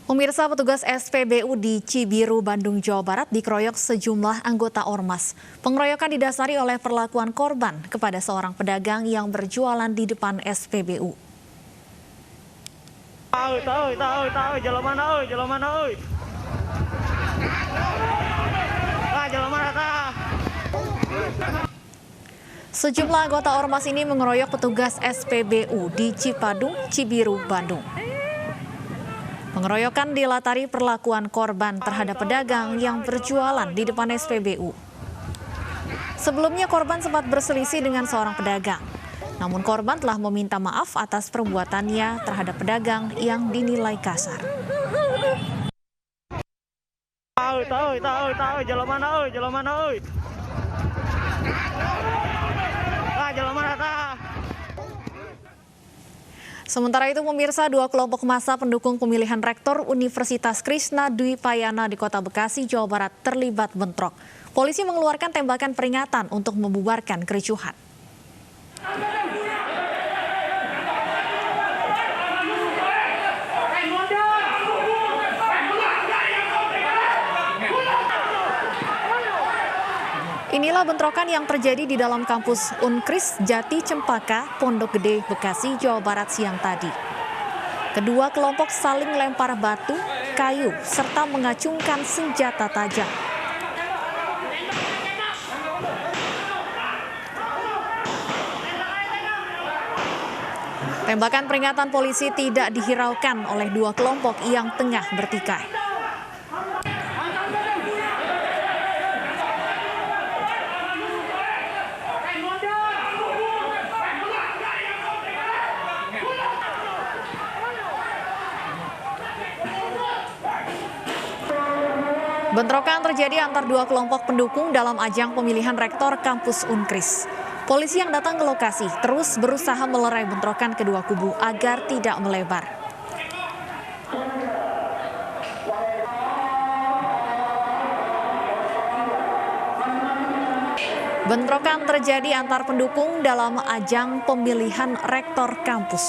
Pemirsa, petugas SPBU di Cibiru, Bandung, Jawa Barat dikeroyok sejumlah anggota ormas. Pengeroyokan didasari oleh perlakuan korban kepada seorang pedagang yang berjualan di depan SPBU. Sejumlah anggota ormas ini mengeroyok petugas SPBU di Cipadung, Cibiru, Bandung. Pengeroyokan dilatari perlakuan korban terhadap pedagang yang berjualan di depan SPBU. Sebelumnya korban sempat berselisih dengan seorang pedagang. Namun korban telah meminta maaf atas perbuatannya terhadap pedagang yang dinilai kasar. Sementara itu, pemirsa, dua kelompok massa pendukung pemilihan rektor Universitas Krishna Dwi Payana di Kota Bekasi, Jawa Barat terlibat bentrok. Polisi mengeluarkan tembakan peringatan untuk membubarkan kericuhan. Inilah bentrokan yang terjadi di dalam kampus Unkris Jati Cempaka, Pondok Gede, Bekasi, Jawa Barat siang tadi. Kedua kelompok saling lempar batu, kayu, serta mengacungkan senjata tajam. Tembakan peringatan polisi tidak dihiraukan oleh dua kelompok yang tengah bertikai. Bentrokan terjadi antar dua kelompok pendukung dalam ajang pemilihan rektor kampus Unkris. Polisi yang datang ke lokasi terus berusaha melerai bentrokan kedua kubu agar tidak melebar. Bentrokan terjadi antar pendukung dalam ajang pemilihan rektor kampus.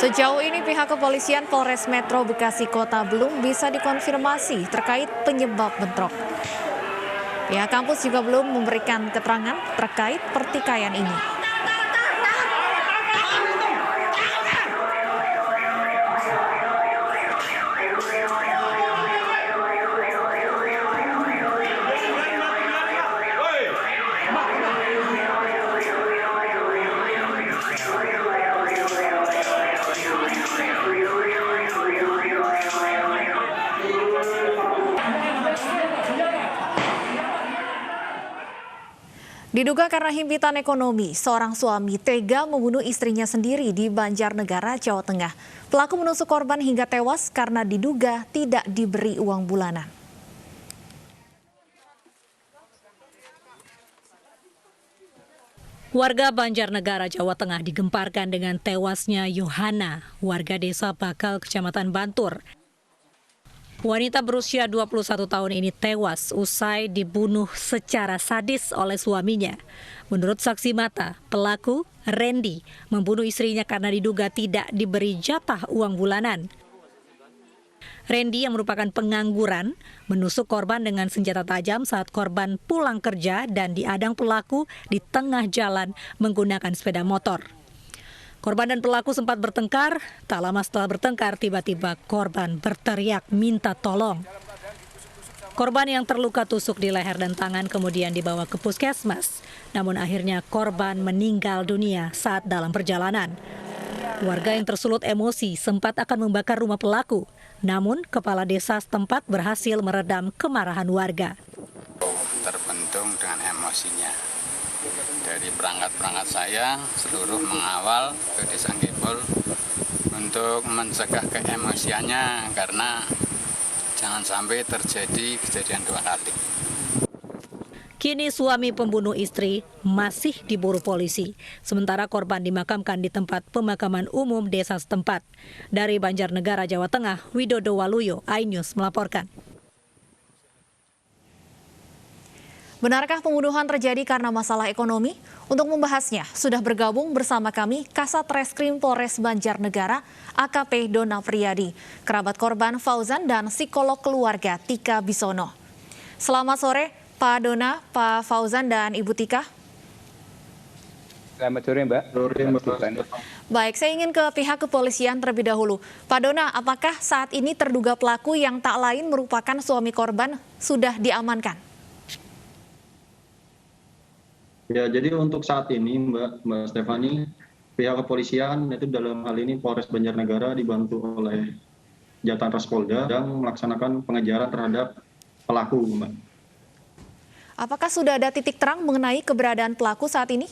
Sejauh ini pihak kepolisian Polres Metro Bekasi Kota belum bisa dikonfirmasi terkait penyebab bentrok. Pihak kampus juga belum memberikan keterangan terkait pertikaian ini. Diduga karena himpitan ekonomi, seorang suami tega membunuh istrinya sendiri di Banjarnegara, Jawa Tengah. Pelaku menusuk korban hingga tewas karena diduga tidak diberi uang bulanan. Warga Banjarnegara, Jawa Tengah digemparkan dengan tewasnya Yohana, warga desa Bakal, Kecamatan Bantur. Wanita berusia 21 tahun ini tewas usai dibunuh secara sadis oleh suaminya. Menurut saksi mata, pelaku, Randy, membunuh istrinya karena diduga tidak diberi jatah uang bulanan. Randy yang merupakan pengangguran menusuk korban dengan senjata tajam saat korban pulang kerja dan diadang pelaku di tengah jalan menggunakan sepeda motor. Korban dan pelaku sempat bertengkar, tak lama setelah bertengkar tiba-tiba korban berteriak minta tolong. Korban yang terluka tusuk di leher dan tangan kemudian dibawa ke puskesmas, namun akhirnya korban meninggal dunia saat dalam perjalanan. Warga yang tersulut emosi sempat akan membakar rumah pelaku, namun kepala desa setempat berhasil meredam kemarahan warga. Terbentung dengan emosinya. Dari perangkat-perangkat saya seluruh mengawal ke Desa Ngibul untuk mencegah keemosiannya karena jangan sampai terjadi kejadian dua kali. Kini suami pembunuh istri masih diburu polisi, sementara korban dimakamkan di tempat pemakaman umum desa setempat. Dari Banjarnegara, Jawa Tengah, Widodo Waluyo, iNews melaporkan. Benarkah pembunuhan terjadi karena masalah ekonomi? Untuk membahasnya, sudah bergabung bersama kami Kasat Reskrim Polres Banjarnegara, AKP Dona Priyadi, kerabat korban Fauzan dan psikolog keluarga Tika Bisono. Selamat sore, Pak Dona, Pak Fauzan, dan Ibu Tika. Selamat sore, Mbak. Sore, Mbak. Baik, saya ingin ke pihak kepolisian terlebih dahulu. Pak Dona, apakah saat ini terduga pelaku yang tak lain merupakan suami korban sudah diamankan? Ya, jadi untuk saat ini Mbak Stefani, pihak kepolisian itu dalam hal ini Polres Banjarnegara dibantu oleh Jatan Ras Polda sedang melaksanakan pengejaran terhadap pelaku, Mbak. Apakah sudah ada titik terang mengenai keberadaan pelaku saat ini?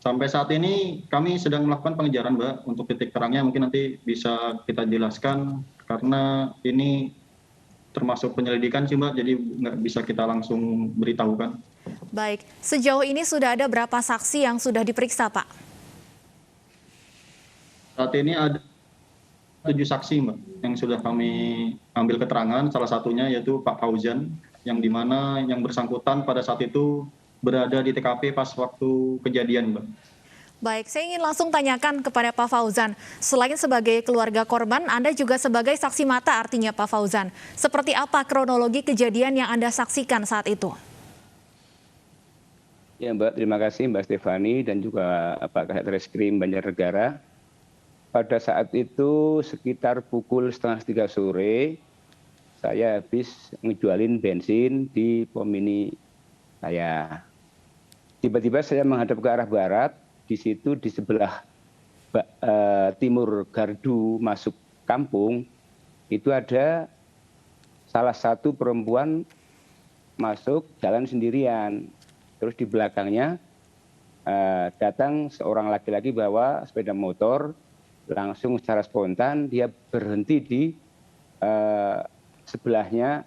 Sampai saat ini kami sedang melakukan pengejaran, Mbak. Untuk titik terangnya mungkin nanti bisa kita jelaskan karena ini termasuk penyelidikan sih, Mbak, jadi nggak bisa kita langsung beritahukan. Baik, sejauh ini sudah ada berapa saksi yang sudah diperiksa, Pak? Saat ini ada 7 saksi, Mbak, yang sudah kami ambil keterangan, salah satunya yaitu Pak Fauzan, yang dimana yang bersangkutan pada saat itu berada di TKP pas waktu kejadian, Mbak. Baik, saya ingin langsung tanyakan kepada Pak Fauzan. Selain sebagai keluarga korban, Anda juga sebagai saksi mata artinya Pak Fauzan. Seperti apa kronologi kejadian yang Anda saksikan saat itu? Ya, Mbak, terima kasih Mbak Stefani dan juga Pak Kasat Reskrim Banjarnegara. Pada saat itu sekitar pukul 2:30 sore, saya habis ngejualin bensin di pom mini saya. Tiba-tiba saya menghadap ke arah barat. Di situ di sebelah timur gardu masuk kampung itu ada salah satu perempuan masuk jalan sendirian. Terus di belakangnya datang seorang laki-laki bawa sepeda motor, langsung secara spontan dia berhenti di sebelahnya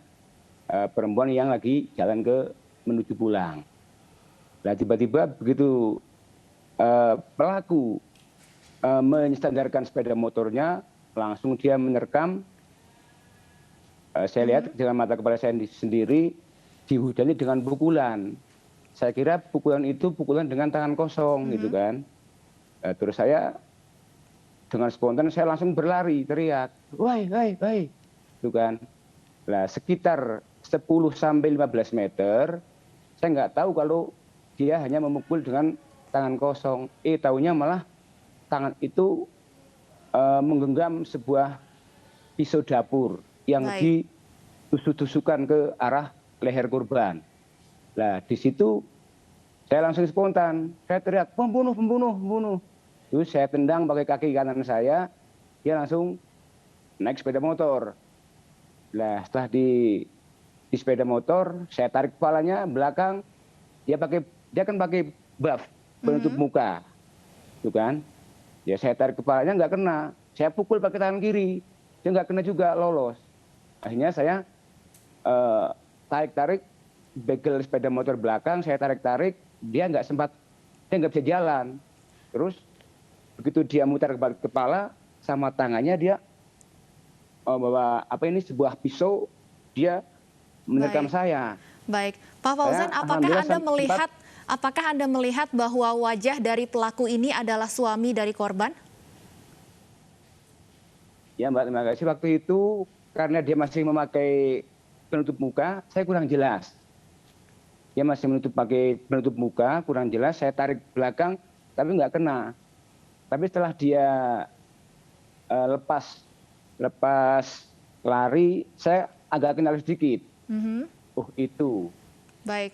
perempuan yang lagi jalan menuju pulang. Nah, tiba-tiba begitu pelaku menstandarkan sepeda motornya, langsung dia menerkam. Saya lihat dengan mata kepala saya sendiri dihujani dengan pukulan. Saya kira pukulan itu pukulan dengan tangan kosong gitu kan. Terus saya dengan spontan saya langsung berlari teriak, "Woi, woi, woi." Gitu kan. Nah, sekitar 10 sampai 15 meter saya nggak tahu kalau dia hanya memukul dengan tangan kosong. Taunya malah tangan itu menggenggam sebuah pisau dapur yang ditusuk-tusukan ke arah leher korban. Nah, di situ saya langsung spontan, saya teriak, "Pembunuh, pembunuh, pembunuh." Terus saya tendang pakai kaki kanan saya, dia langsung naik sepeda motor. Nah, setelah di sepeda motor, saya tarik kepalanya belakang, dia kan pakai buff penutup muka, itu kan? Ya saya tarik kepalanya nggak kena, saya pukul pakai tangan kiri, dia nggak kena juga, lolos. Akhirnya saya tarik begel sepeda motor belakang, saya tarik, dia nggak bisa jalan. Terus begitu dia mutar kepala, sama tangannya dia bawa sebuah pisau, dia menerkam saya. Baik, Pak Fauzan, apakah Anda melihat bahwa wajah dari pelaku ini adalah suami dari korban? Ya, Mbak, terima kasih. Waktu itu karena dia masih memakai penutup muka, saya kurang jelas. Dia masih pakai penutup muka, kurang jelas. Saya tarik belakang, tapi nggak kena. Tapi setelah dia lepas lari, saya agak kenal sedikit. Oh, itu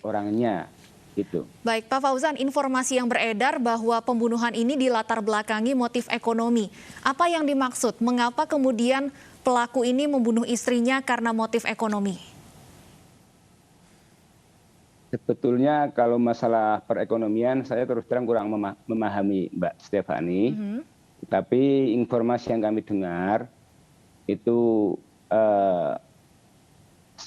orangnya. Gitu. Baik, Pak Fauzan, informasi yang beredar bahwa pembunuhan ini dilatar belakangi motif ekonomi. Apa yang dimaksud? Mengapa kemudian pelaku ini membunuh istrinya karena motif ekonomi? Sebetulnya kalau masalah perekonomian saya terus terang kurang memahami, Mbak Stefani. Tapi informasi yang kami dengar itu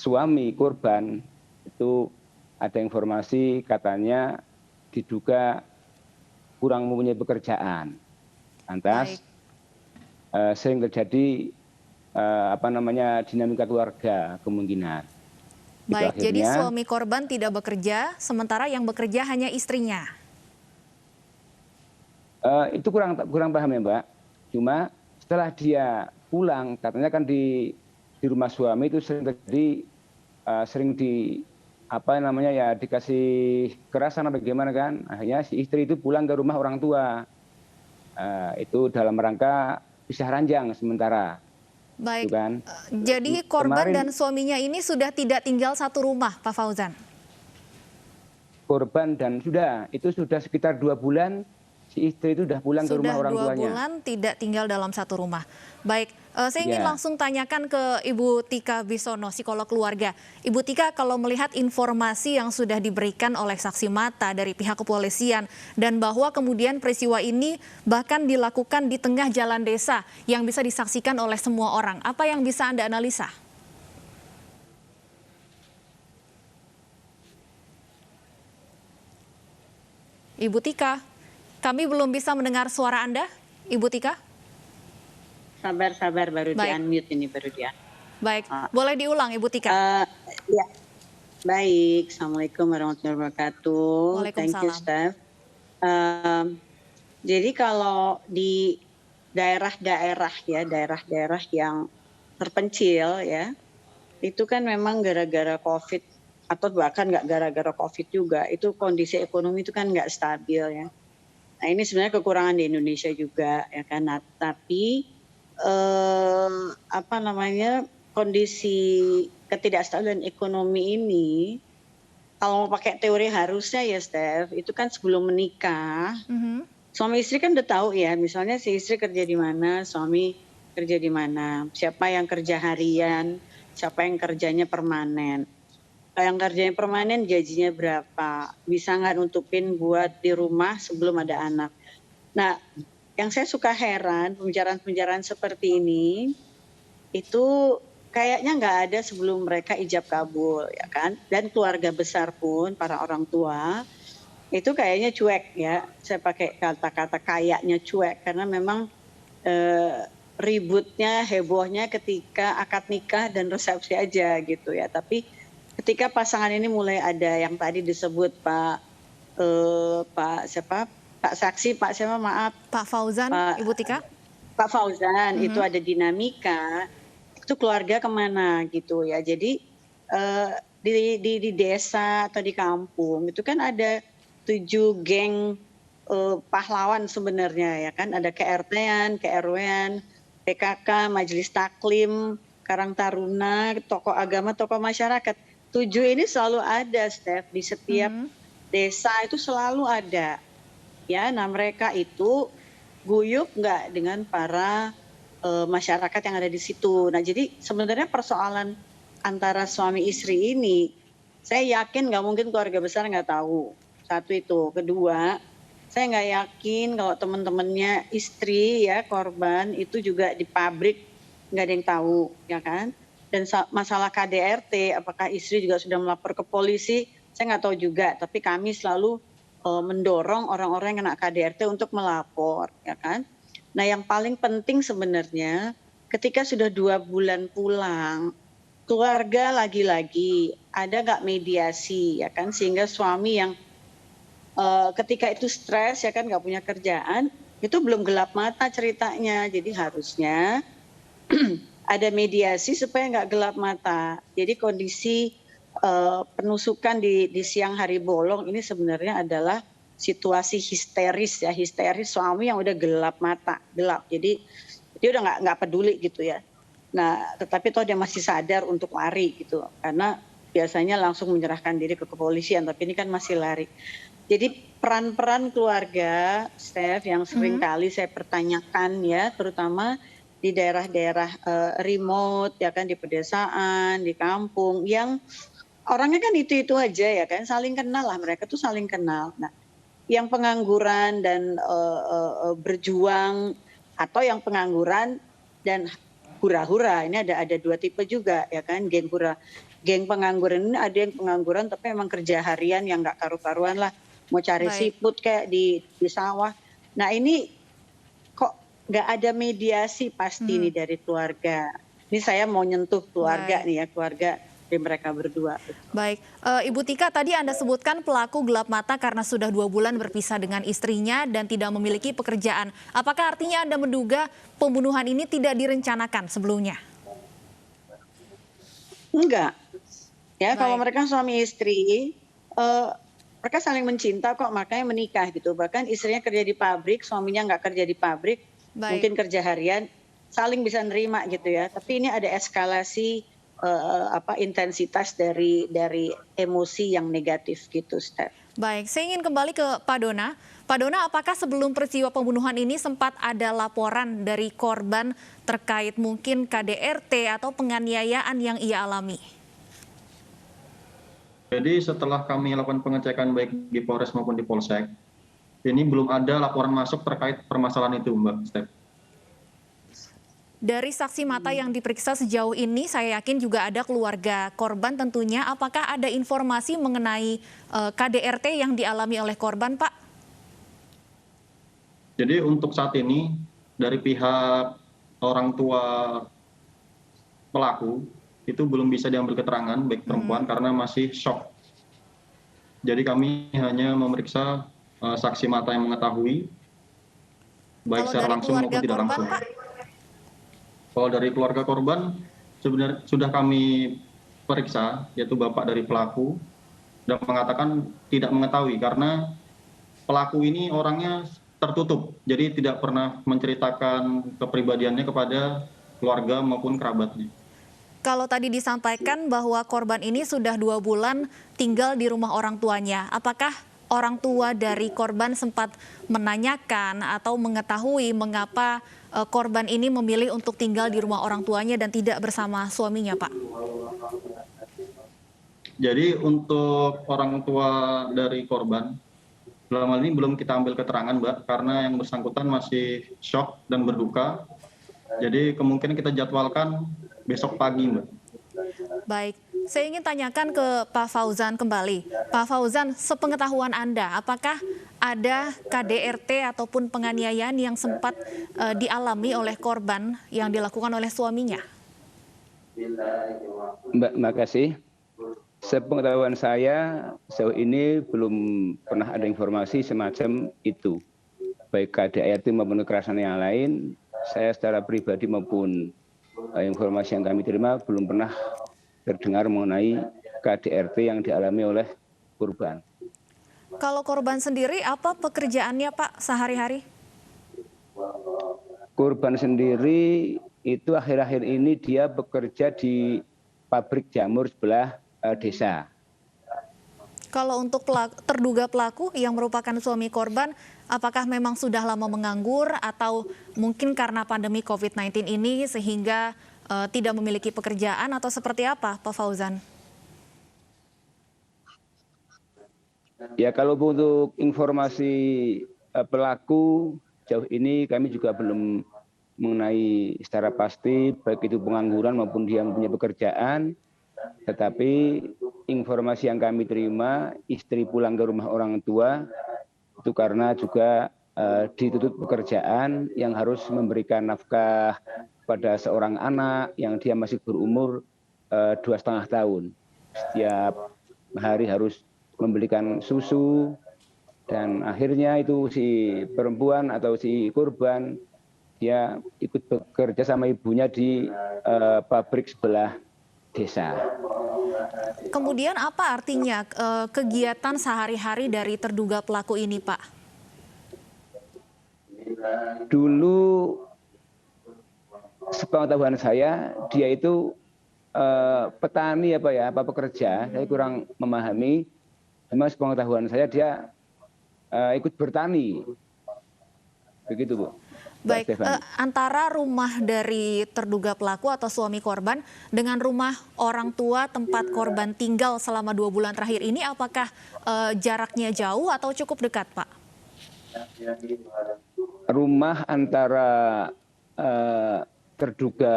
suami korban itu ada informasi katanya diduga kurang mempunyai pekerjaan. Lantas sering terjadi dinamika keluarga kemungkinan. Baik, akhirnya, jadi suami korban tidak bekerja, sementara yang bekerja hanya istrinya. Itu kurang paham ya Mbak. Cuma setelah dia pulang, katanya kan di rumah suami itu sering dikasih kerasan apa bagaimana kan. Akhirnya si istri itu pulang ke rumah orang tua. Itu dalam rangka pisah ranjang sementara. Baik, kan. Jadi korban dan suaminya ini sudah tidak tinggal satu rumah, Pak Fauzan? Korban dan itu sudah sekitar 2 bulan si istri itu sudah pulang ke rumah orang tuanya. Sudah 2 bulan tidak tinggal dalam satu rumah. Baik, saya ingin langsung tanyakan ke Ibu Tika Bisono, psikolog keluarga. Ibu Tika, kalau melihat informasi yang sudah diberikan oleh saksi mata dari pihak kepolisian dan bahwa kemudian peristiwa ini bahkan dilakukan di tengah jalan desa yang bisa disaksikan oleh semua orang, apa yang bisa Anda analisa? Ibu Tika, kami belum bisa mendengar suara Anda, Ibu Tika. Sabar, baru di-unmute ini, Baik, boleh diulang Ibu Tika. Ya, baik. Assalamualaikum warahmatullahi wabarakatuh. Thank you, Steph. Jadi kalau di daerah-daerah yang terpencil ya, itu kan memang gara-gara COVID atau bahkan nggak gara-gara COVID juga, itu kondisi ekonomi itu kan nggak stabil ya. Nah ini sebenarnya kekurangan di Indonesia juga ya kan. Nah, tapi kondisi ketidakstabilan ekonomi ini kalau mau pakai teori harusnya ya Steph, itu kan sebelum menikah suami istri kan udah tahu ya, misalnya si istri kerja di mana, suami kerja di mana, siapa yang kerja harian, siapa yang kerjanya permanen. Yang kerjanya permanen gajinya berapa, bisa nggak nutupin buat di rumah sebelum ada anak. Nah, yang saya suka heran, pembicaraan-pembicaraan seperti ini, itu kayaknya nggak ada sebelum mereka ijab kabul, ya kan? Dan keluarga besar pun, para orang tua, itu kayaknya cuek ya. Saya pakai kata-kata kayaknya cuek, karena memang ributnya, hebohnya ketika akad nikah dan resepsi aja gitu ya. Tapi ketika pasangan ini mulai ada yang tadi disebut Pak Fauzan, Ibu Tika. Pak Fauzan, itu ada dinamika, itu keluarga kemana gitu ya. Jadi di desa atau di kampung itu kan ada 7 geng pahlawan sebenarnya ya kan. Ada KRT-an, KRW-an, PKK, Majelis Taklim, Karang Taruna, tokoh agama, tokoh masyarakat. 7 ini selalu ada, Steph, di setiap desa itu selalu ada. Ya, nah mereka itu guyup nggak dengan para masyarakat yang ada di situ. Nah, jadi sebenarnya persoalan antara suami istri ini, saya yakin nggak mungkin keluarga besar nggak tahu. Satu itu. Kedua, saya nggak yakin kalau teman-temannya istri ya korban itu juga di pabrik nggak ada yang tahu, ya kan? Dan masalah KDRT, apakah istri juga sudah melapor ke polisi? Saya nggak tahu juga. Tapi kami selalu mendorong orang-orang yang kena KDRT untuk melapor, ya kan? Nah, yang paling penting sebenarnya ketika sudah 2 bulan pulang, keluarga lagi-lagi ada nggak mediasi, ya kan? Sehingga suami yang ketika itu stres, ya kan, nggak punya kerjaan, itu belum gelap mata ceritanya. Jadi harusnya ada mediasi supaya nggak gelap mata. Jadi kondisi penusukan di siang hari bolong ini sebenarnya adalah situasi histeris ya, histeris suami yang udah gelap mata, gelap. Jadi dia udah nggak peduli gitu ya. Nah, tetapi toh dia masih sadar untuk lari gitu, karena biasanya langsung menyerahkan diri ke kepolisian, tapi ini kan masih lari. Jadi peran-peran keluarga, Steph, yang sering kali saya pertanyakan ya, terutama di daerah-daerah remote ya kan, di pedesaan, di kampung yang orangnya kan itu aja ya kan, saling kenal lah, mereka tuh saling kenal. Nah, yang pengangguran dan berjuang atau yang pengangguran dan hura-hura, ini ada 2 tipe juga ya kan, geng hura. geng pengangguran ini ada yang pengangguran tapi emang kerja harian yang nggak karu-karuan lah, mau cari Baik. siput kayak di sawah. Nah ini kok nggak ada mediasi pasti nih dari keluarga. Ini saya mau nyentuh keluarga Baik. nih ya, keluarga dari mereka berdua. Baik, Ibu Tika, tadi Anda sebutkan pelaku gelap mata karena sudah 2 bulan berpisah dengan istrinya dan tidak memiliki pekerjaan. Apakah artinya Anda menduga pembunuhan ini tidak direncanakan sebelumnya? Enggak. Ya, kalau Baik. mereka suami istri, mereka saling mencinta kok, makanya menikah gitu. Bahkan istrinya kerja di pabrik, suaminya nggak kerja di pabrik, Baik. mungkin kerja harian, saling bisa nerima gitu ya. Tapi ini ada eskalasi intensitas dari emosi yang negatif gitu, Steph. Baik, saya ingin kembali ke Pak Dona. Pak Dona, apakah sebelum peristiwa pembunuhan ini sempat ada laporan dari korban terkait mungkin KDRT atau penganiayaan yang ia alami? Jadi setelah kami lakukan pengecekan baik di Polres maupun di Polsek, ini belum ada laporan masuk terkait permasalahan itu, Mbak Steph. Dari saksi mata yang diperiksa sejauh ini, saya yakin juga ada keluarga korban tentunya. Apakah ada informasi mengenai KDRT yang dialami oleh korban, Pak? Jadi untuk saat ini, dari pihak orang tua pelaku, itu belum bisa diambil keterangan, baik perempuan, karena masih shock. Jadi kami hanya memeriksa saksi mata yang mengetahui, baik Kalau secara dari langsung maupun keluarga tidak korban, langsung. Pak? Kalau dari keluarga korban, sebenarnya sudah kami periksa, yaitu bapak dari pelaku, dan mengatakan tidak mengetahui karena pelaku ini orangnya tertutup, jadi tidak pernah menceritakan kepribadiannya kepada keluarga maupun kerabatnya. Kalau tadi disampaikan bahwa korban ini sudah 2 bulan tinggal di rumah orang tuanya, apakah orang tua dari korban sempat menanyakan atau mengetahui mengapa korban ini memilih untuk tinggal di rumah orang tuanya dan tidak bersama suaminya, Pak? Jadi untuk orang tua dari korban, dalam hal ini belum kita ambil keterangan, Mbak, karena yang bersangkutan masih shock dan berduka. Jadi kemungkinan kita jadwalkan besok pagi, Mbak. Baik, saya ingin tanyakan ke Pak Fauzan kembali. Pak Fauzan, sepengetahuan Anda, apakah ada KDRT ataupun penganiayaan yang sempat dialami oleh korban yang dilakukan oleh suaminya? Mbak, makasih. Sepengetahuan saya, sejauh ini belum pernah ada informasi semacam itu. Baik KDRT maupun kekerasan yang lain, saya secara pribadi maupun informasi yang kami terima belum pernah terdengar mengenai KDRT yang dialami oleh korban. Kalau korban sendiri, apa pekerjaannya, Pak, sehari-hari? Korban sendiri itu akhir-akhir ini dia bekerja di pabrik jamur sebelah desa. Kalau untuk terduga pelaku yang merupakan suami korban, apakah memang sudah lama menganggur atau mungkin karena pandemi COVID-19 ini sehingga tidak memiliki pekerjaan atau seperti apa, Pak Fauzan? Ya, kalau untuk informasi pelaku, jauh ini kami juga belum mengenai secara pasti baik itu pengangguran maupun dia mempunyai pekerjaan. Tetapi informasi yang kami terima, istri pulang ke rumah orang tua itu karena juga dituntut pekerjaan yang harus memberikan nafkah pada seorang anak yang dia masih berumur 2,5 tahun. Setiap hari harus membelikan susu, dan akhirnya itu si perempuan atau si korban dia ikut bekerja sama ibunya di pabrik sebelah desa. Kemudian apa artinya kegiatan sehari-hari dari terduga pelaku ini, Pak? Dulu sepengetahuan saya dia itu petani apa pekerja, saya kurang memahami. Cuma sepengetahuan saya dia ikut bertani, begitu Bu. Baik, antara rumah dari terduga pelaku atau suami korban dengan rumah orang tua tempat korban tinggal selama 2 bulan terakhir ini, apakah jaraknya jauh atau cukup dekat, Pak? Rumah antara terduga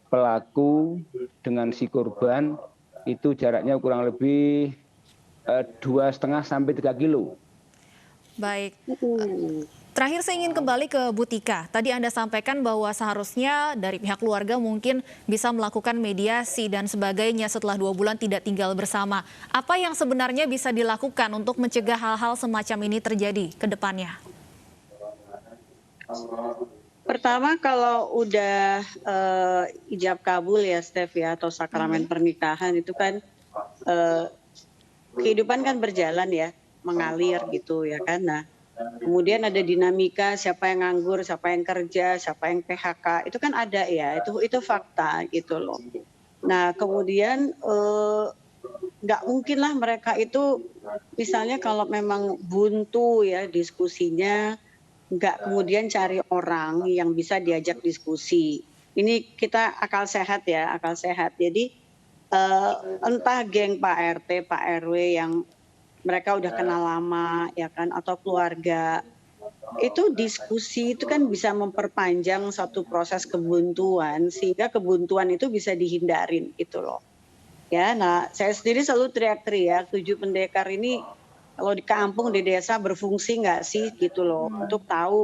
pelaku dengan si korban itu jaraknya kurang lebih 2,5 sampai 3 kilo. Baik. Terakhir saya ingin kembali ke Bu Tika. Tadi Anda sampaikan bahwa seharusnya dari pihak keluarga mungkin bisa melakukan mediasi dan sebagainya setelah 2 bulan tidak tinggal bersama. Apa yang sebenarnya bisa dilakukan untuk mencegah hal-hal semacam ini terjadi ke depannya? Pertama, kalau udah ijab kabul ya, Steph ya, atau sakramen pernikahan itu kan kehidupan kan berjalan ya, mengalir gitu ya kan. Nah, kemudian ada dinamika siapa yang nganggur, siapa yang kerja, siapa yang PHK, itu kan ada ya, itu fakta gitu loh. Nah, kemudian nggak mungkin lah mereka itu misalnya kalau memang buntu ya diskusinya, nggak kemudian cari orang yang bisa diajak diskusi. Ini kita akal sehat ya, akal sehat. Jadi entah geng Pak RT, Pak RW yang mereka udah kenal lama ya kan, atau keluarga, itu diskusi itu kan bisa memperpanjang satu proses kebuntuan sehingga kebuntuan itu bisa dihindarin gitu loh ya. Nah, saya sendiri selalu teriak-teriak 7 pendekar ini kalau di kampung, di desa berfungsi nggak sih gitu loh, untuk tahu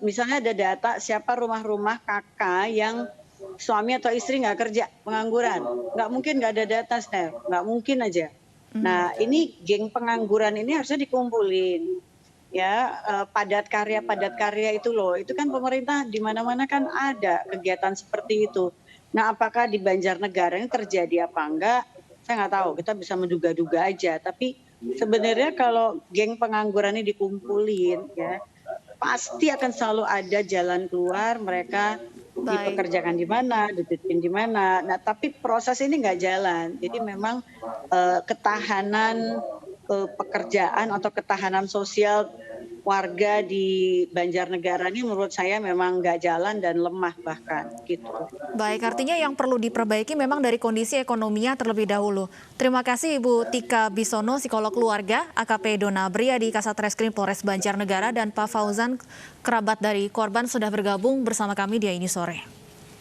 misalnya ada data siapa rumah-rumah kakak yang suami atau istri nggak kerja, pengangguran, nggak mungkin nggak ada data, Steph, nggak mungkin aja. Nah, ini geng pengangguran ini harusnya dikumpulin ya, padat karya itu loh, itu kan pemerintah di mana-mana kan ada kegiatan seperti itu. Nah, apakah di Banjarnegara ini terjadi apa enggak, saya nggak tahu, kita bisa menduga-duga aja, tapi sebenarnya kalau geng pengangguran ini dikumpulin ya, pasti akan selalu ada jalan keluar, mereka dipekerjakan di mana, dititipin di mana. Nah, tapi proses ini nggak jalan. Jadi memang ketahanan pekerjaan atau ketahanan sosial warga di Banjarnegara ini menurut saya memang nggak jalan dan lemah bahkan gitu. Baik, artinya yang perlu diperbaiki memang dari kondisi ekonominya terlebih dahulu. Terima kasih Ibu Tika Bisono, psikolog keluarga, AKP Dona Briadi, Kasat Reskrim Polres Banjarnegara, dan Pak Fauzan, kerabat dari korban, sudah bergabung bersama kami di Ini Sore.